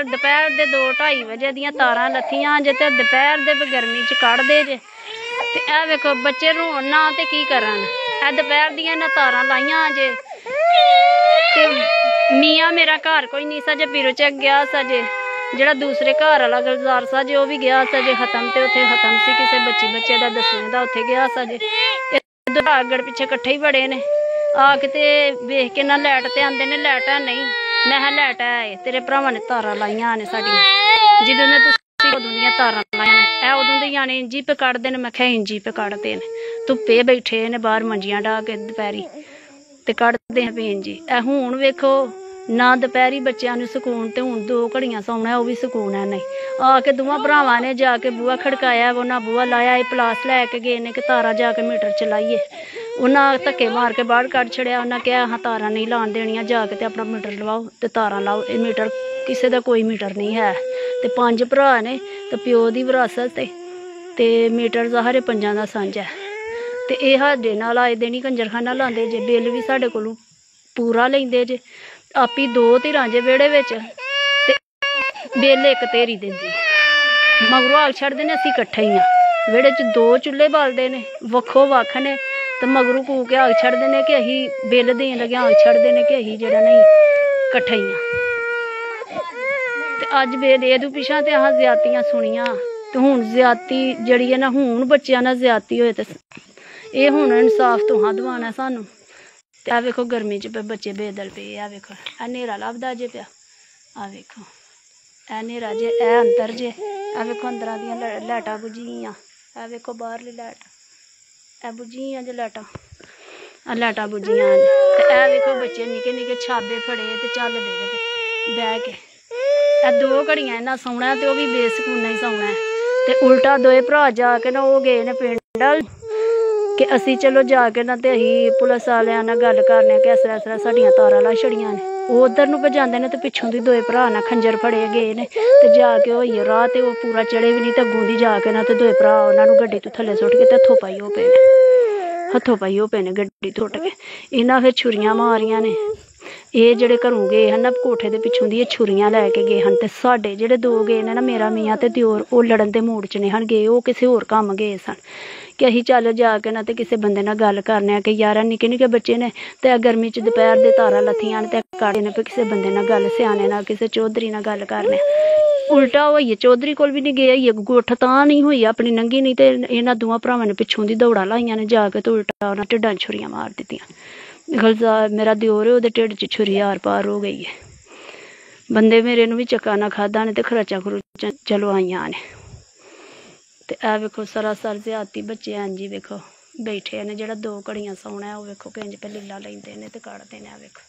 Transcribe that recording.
ਦੁਪਹਿਰ ਦੇ 2-2:30 ਵਜੇ ਦੀਆਂ ਤਾਰਾਂ ਲੱਥੀਆਂ ਜੇ ਤੇ ਦੁਪਹਿਰ ਦੇ ਗਰਮੀ ਚ ਕੱਢਦੇ ਜੇ ਤੇ ਇਹ ਵੇਖੋ ਬੱਚੇ ਰੋਣ ਨਾ ਤੇ ਕੀ ਕਰਨ। ਇਹ ਦੁਪਹਿਰ ਦੀਆਂ ਇਹਨਾਂ ਤਾਰਾਂ ਲਾਈਆਂ ਜੇ ਤੇ ਮੀਆਂ ਮੇਰਾ ਘਰ ਕੋਈ नहीं सा जे पीरो चेक गया सा जे ਜਿਹੜਾ ਦੂਸਰੇ ਘਰ ਵਾਲਾ ਗੁਲਜ਼ਾਰ ਸਾ ਜੇ ਉਹ ਵੀ ਗਿਆ ਸਾ ਜੇ ਖਤਮ ਤੇ ਉੱਥੇ ਖਤਮ ਸੀ ਕਿਸੇ ਬੱਚੇ ਦਾ ਦੱਸਣੇ ਦਾ ਉੱਥੇ ਗਿਆ ਸਾ ਜੇ ਅੱਗੜ ਪਿੱਛੇ ਇਕੱਠੇ ਹੀ ਬੜੇ ਨੇ ਆ ਕਿਤੇ ਵੇਖ ਕੇ ਨਾ ਲਾਈਟ ਤੇ ਆਂਦੇ ਨੇ ਲਾਈਟ ਹੈ ਨਹੀਂ ਮੈਂ ਕਿਹਾ ਲਾਈਟ ਹੈ ਤੇਰੇ ਭਰਾਵਾਂ ਨੇ ਤਾਰਾਂ ਲਾਈਆਂ ਨੇ ਸਾਡੀਆਂ ਜਦੋਂ ਨੇ ਤੁਸੀਂ ਉਦੋਂ ਦੀਆਂ ਤਾਰਾਂ ਲਾਈਆਂ ਨੇ ਇਹ ਉਦੋਂ ਦੇ ਜਾਣੇ ਇੰਜੀ ਪੇ ਕੱਢਦੇ ਨੇ। ਮੈਂ ਕਿਹਾ ਇੰਜੀ ਪੇ ਕੱਢਦੇ ਨੇ ਧੁੱਪੇ ਬੈਠੇ ਨੇ ਬਾਹਰ ਮੰਜੀਆਂ ਢਾ ਕੇ ਦੁਪਹਿਰੀ ਤੇ ਕੱਢਦੇ ਆ ਭੈਣ ਜੀ। ਇਹ ਹੁਣ ਵੇਖੋ ਨਾ ਦੁਪਹਿਰੀ ਬੱਚਿਆਂ ਨੂੰ ਸਕੂਨ ਤੇ ਹੁਣ 2 ਘੜੀਆਂ ਸੌਣਾ ਉਹ ਵੀ ਸਕੂਨ ਹੈ ਨਹੀਂ। ਆ ਕੇ ਦੋਵਾਂ ਭਰਾਵਾਂ ਨੇ ਜਾ ਕੇ ਬੂਹਾ ਖੜਕਾਇਆ ਉਹਨਾਂ ਬੂਹਾ ਲਾਇਆ ਇਹ ਪਲਾਸ ਲੈ ਕੇ ਗਏ ਨੇ ਕਿ ਤਾਰਾਂ ਜਾ ਕੇ ਮੀਟਰ ਚਲਾਈਏ। ਉਹਨਾਂ ਧੱਕੇ ਮਾਰ ਕੇ ਬਾਹਰ ਕੱਢ ਛੜਿਆ। ਉਹਨਾਂ ਕਿਹਾ ਹਾਂ ਤਾਰਾਂ ਨਹੀਂ ਲਾਉਣ ਦੇਣੀਆਂ ਜਾ ਕੇ ਤੇ ਆਪਣਾ ਮੀਟਰ ਲਵਾਓ ਤੇ ਤਾਰਾਂ ਲਾਓ। ਇਹ ਮੀਟਰ ਕਿਸੇ ਦਾ ਕੋਈ ਮੀਟਰ ਨਹੀਂ ਹੈ ਤੇ 5 ਭਰਾ ਨੇ ਤੇ ਪਿਓ ਦੀ ਵਿਰਾਸਤ ਤੇ ਮੀਟਰ ਸਾਰੇ 5 ਦਾ ਸਾਂਝਾ ਤੇ ਇਹ ਸਾਡੇ ਨਾਲ ਆਏ ਦਿਨ ਹੀ ਕੰਜਰਖਾਨਾ ਲਾਉਂਦੇ ਜੇ ਬਿੱਲ ਵੀ ਸਾਡੇ ਕੋਲੋਂ ਪੂਰਾ ਲੈਂਦੇ ਜੇ। ਆਪੀ 2 ਧਿਰਾਂ ਜੇ ਵਿਹੜੇ ਵਿੱਚ ਤੇ ਬਿੱਲ 1 ਧੇਰੀ ਦਿੰਦੀ ਮਗਰੋਂ ਆਗ ਛੱਡਦੇ ਨੇ ਅਸੀਂ ਇਕੱਠੇ ਹੀ ਆ ਵਿਹੜੇ 'ਚ 2 ਚੁੱਲ੍ਹੇ ਬਾਲਦੇ ਨੇ ਵੱਖੋ ਵੱਖ ਨੇ ਤੇ ਮਗਰੋਂ ਕੂ ਕੇ ਆਗ ਛੱਡਦੇ ਨੇ ਕਿ ਅਸੀਂ ਬਿੱਲ ਦੇਣ ਲੱਗੇ ਆਗ ਛੱਡਦੇ ਨੇ ਕਿ ਅਸੀਂ ਜਿਹੜਾ ਨਹੀਂ ਇਕੱਠੇ ਹੀ ਆ। ਤੇ ਅੱਜ ਬਿੱਲ ਇਹਦੇ ਪਿੱਛਾ ਤੇ ਆਹ ਜ਼ਿਆਦਤੀਆਂ ਸੁਣੀਆਂ ਤੇ ਹੁਣ ਜ਼ਿਆਦਤੀ ਜਿਹੜੀ ਹੈ ਨਾ ਹੁਣ ਬੱਚਿਆਂ ਨਾਲ ਜ਼ਿਆਦਤੀ ਹੋਏ ਤੇ ਇਹ ਹੁਣ ਇਨਸਾਫ ਤੋਂ ਦਵਾਉਣਾ ਸਾਨੂੰ। ਤੇ ਆ ਵੇਖੋ ਗਰਮੀ 'ਚ ਬੱਚੇ ਬੇਦਲ ਪਏ ਆ ਵੇਖੋ ਆ ਹਨੇਰਾ ਲੱਭਦਾ ਜੇ ਪਿਆ ਆ ਵੇਖੋ ਇਹ ਹਨੇਰਾ ਜੇ ਇਹ ਅੰਦਰ ਜੇ ਆ ਵੇਖੋ ਅੰਦਰਾਂ ਦੀਆਂ ਲਾਈਟਾਂ ਬੁਝੀਆਂ ਆ ਵੇਖੋ ਬਾਹਰਲੀ ਲਾਈਟ ਇਹ ਬੁਝੀਆਂ ਜੇ ਲਾਈਟਾਂ ਆ ਲਾਈਟਾਂ ਬੁਝੀਆਂ ਤੇ ਇਹ ਵੇਖੋ ਬੱਚੇ ਨਿੱਕੇ ਨਿੱਕੇ ਛਾਬੇ ਫੜੇ ਤੇ ਚੱਲਦੇ ਨੇ ਬਹਿ ਕੇ। ਇਹ 2 ਘੜੀਆਂ ਇਹਨਾਂ ਸੌਣਾ ਤੇ ਉਹ ਵੀ ਬੇਸਕੂਨਾ ਹੀ ਸੌਣਾ ਤੇ ਉਲਟਾ 2 ਭਰਾ ਜਾ ਕੇ ਨਾ ਉਹ ਗਏ ਨੇ ਪਿੰਡ ਕਿ ਅਸੀਂ ਚਲੋ ਜਾ ਕੇ ਨਾ ਤੇ ਅਸੀਂ ਪੁਲਿਸ ਵਾਲਿਆਂ ਨਾਲ ਗੱਲ ਕਰਨੇ ਕਿ ਇਸ ਤਰ੍ਹਾਂ ਸਾਡੀਆਂ ਤਾਰਾਂ ਲਾ ਛੜੀਆਂ ਨੇ। ਉਹ ਉੱਧਰ ਨੂੰ ਭਜਾਉਂਦੇ ਨੇ ਤੇ ਪਿੱਛੋਂ ਦੀ 2 ਭਰਾ ਨਾਲ ਖੰਜਰ ਫੜੇ ਗਏ ਨੇ ਤੇ ਜਾ ਕੇ ਹੋਈਏ ਰਾਹ ਤੇ ਉਹ ਪੂਰਾ ਚੜੇ ਵੀ ਨਹੀਂ ਤੇ ਅੱਗੋਂ ਦੀ ਜਾ ਕੇ ਨਾ ਤੇ 2 ਭਰਾ ਉਹਨਾਂ ਨੂੰ ਗੱਡੀ ਤੋਂ ਥੱਲੇ ਸੁੱਟ ਕੇ ਤੇ ਹੱਥੋਂ ਪਾਈ ਹੋ ਪਏ ਨੇ ਗੱਡੀ ਟੁੱਟ ਕੇ। ਇਹਨਾਂ ਫਿਰ ਛੁਰੀਆਂ ਮਾਰੀਆਂ ਨੇ। ਇਹ ਜਿਹੜੇ ਘਰੋਂ ਗਏ ਹਨ ਨਾ ਕੋਠੇ ਦੇ ਪਿੱਛੋਂ ਦੀ ਇਹ ਛੁਰੀਆਂ ਲੈ ਕੇ ਗਏ ਹਨ ਤੇ ਸਾਡੇ ਜਿਹੜੇ 2 ਗਏ ਨੇ ਨਾ ਮੇਰਾ ਮੀਆਂ ਤੇ ਦਿਓਰ ਉਹ ਲੜਨ ਦੇ ਮੂਡ 'ਚ ਨਹੀਂ ਹਨ ਗਏ ਉਹ ਕਿਸੇ ਹੋਰ ਕੰਮ ਗਏ ਸਨ ਕਿ ਅਸੀਂ ਚੱਲ ਜਾ ਕੇ ਨਾ ਤੇ ਕਿਸੇ ਬੰਦੇ ਨਾਲ ਗੱਲ ਕਰਨੇ ਆ ਕਿ ਯਾਰ ਨਿੱਕੇ ਨਿੱਕੇ ਬੱਚੇ ਨੇ ਤੇ ਗਰਮੀ 'ਚ ਦੁਪਹਿਰ ਦੇ ਤਾਰਾਂ ਲੱਥੀਆਂ ਨੇ ਤੇ ਕਾੜੇ ਨੇ ਕਿਸੇ ਬੰਦੇ ਨਾਲ ਗੱਲ ਸਿਆਣੇ ਨਾਲ ਕਿਸੇ ਚੌਧਰੀ ਨਾਲ ਗੱਲ ਕਰਨੇ। ਉਲਟਾ ਹੋਈਏ ਚੌਧਰੀ ਕੋਲ ਵੀ ਨਹੀਂ ਗਏ ਹੋਈਏ ਗੁੱਠ ਤਾਂ ਨਹੀਂ ਹੋਈ ਆਪਣੀ ਨੰਗੀ ਨਹੀਂ ਤੇ ਇਹਨਾਂ 2 ਭਰਾਵਾਂ ਨੇ ਪਿੱਛੋਂ ਦੀ ਦੌੜਾਂ ਲਾਈਆਂ ਨੇ ਜਾ ਕੇ ਤੇ ਉਲਟਾ ਉਹਨਾਂ ਢਿੱਡਾਂ ਛੁਰੀਆਂ ਮਾਰ ਦਿੱਤੀਆਂ। ਗਲਜ਼ਾਰ ਮੇਰਾ ਦਿਓਰ ਉਹਦੇ ਢਿੱਡ 'ਚ ਛੁਰੀ ਆਰ ਪਾਰ ਹੋ ਗਈ ਹੈ। ਬੰਦੇ ਮੇਰੇ ਨੂੰ ਵੀ ਚੱਕਾ ਨਾ ਖਾਧਾ ਨੇ ਤੇ ਖਰਚਾ ਖੁਰਚਾਂ ਚਲੋ ਆਈਆਂ ਨੇ। ਤੇ ਇਹ ਵੇਖੋ ਸਰਾਸਰ ਜ਼ਿਆਦਤੀ ਬੱਚੇ ਇੰਝ ਵੇਖੋ ਬੈਠੇ ਨੇ ਜਿਹੜਾ 2 ਘੜੀਆਂ ਸੌਣਾ ਉਹ ਵੇਖੋ ਕਿੰਝ ਪੇ ਲੀਲਾ ਲੈਂਦੇ ਨੇ ਤੇ ਕੱਢਦੇ ਨੇ ਆ ਵੇਖੋ।